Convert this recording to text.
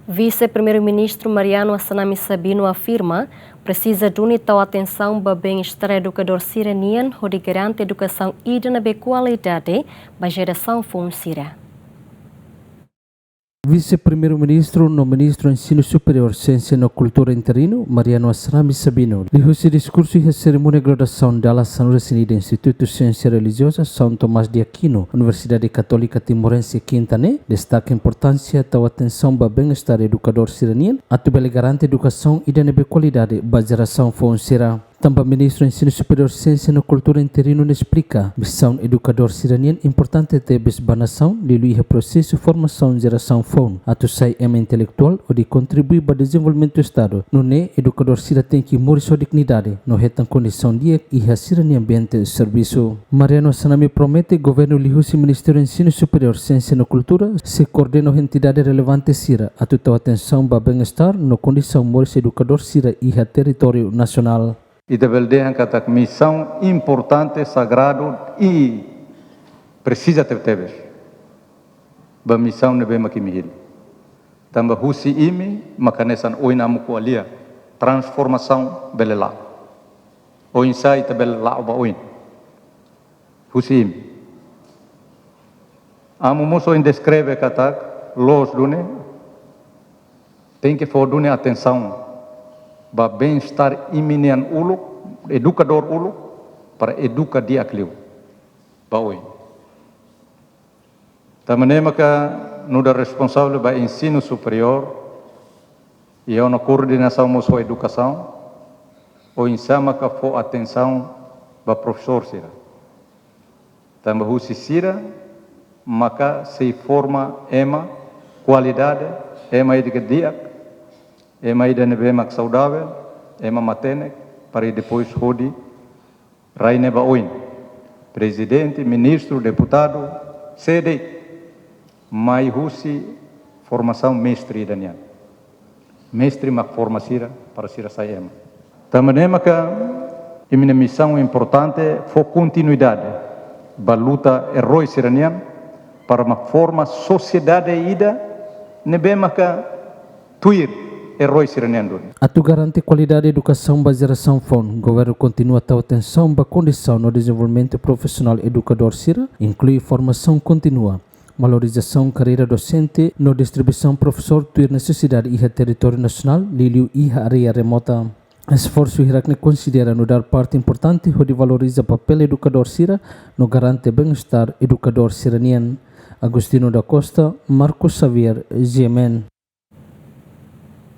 Vise-Primeiru-Ministru Mariano Assanami Sabino afirma precisa duni tal atensaun para Bem Estar Edukadór sira nian, hodi garante edukasaun na kualidade para Jerasaun foun sira. Vice-Primeiro-Ministro no Ministro do Ensino Superior, Ciência e Cultura interino, Mariano Assanami Sabino, lhe seu discurso e a cerimônia de graduação da Assanami do Instituto de Ciência Religiosa São Tomás de Aquino, Universidade Católica Timorense Quintane, destaca a importância da atenção para Bem Estar Edukadór siranian, atubele garante educação e da qualidade para Jerasaun foun sira. Também o Ministro do Ensino Superior, Ciência e Cultura interino explica missão educador siranian importante de besbanação de o processo de formação de geração foun, atusai ema intelectual ou de contribuir para o desenvolvimento do Estado. No educador sira tem que morir sua dignidade, no retan condição de e a siranian ambiente de serviço. Mariano Assanami promete que o governo lihusi Ministério do Ensino Superior, Ciência e Cultura se coordena com entidades relevantes sira, atutou atenção para bem-estar no condição morir educador sira e a território nacional. E develdehen kata missão importante, sagrado e precisa ter. Ba missão nebe makimihil. Tamba husi imi makanesan oinamu kualia transformação belela. Oinsai tabela ba oin. Husi imi. Amu muso indescreve kata los dune tem que for dune atenção para bem-estar iminian ulu, educador ulu, para educar dia cliu. Baoi. Também maka nuda responsável para ensino superior e a coordenação da sua educação, ou insama que for atenção para professor sira. Também husi sira, maka se forma ema qualidade, ema educar dia. Ema ida nebemak saudável, ema matenek, para depois hodi, raine baoin, presidente, ministro, deputado, sede, mai husi formação mestre da nian. Mestre mak forma sira para sira saya ema. Também maka imina missão importante for continuidade, baluta erroi sira nian para mak forma sociedade ida nebemaka tuir. Atu garante qualidade de educação para Jerasaun foun, o governo continua a dar atenção para a condição no desenvolvimento profissional educador sira, inclui formação contínua, valorização carreira docente, no distribuição professor tuir necessidade e território nacional, liliu e área remota. Esforço irakne considera no dar parte importante onde valoriza papel educador sira no garante bem-estar educador siranian. Agustino da Costa, Marcos Xavier, Gemen.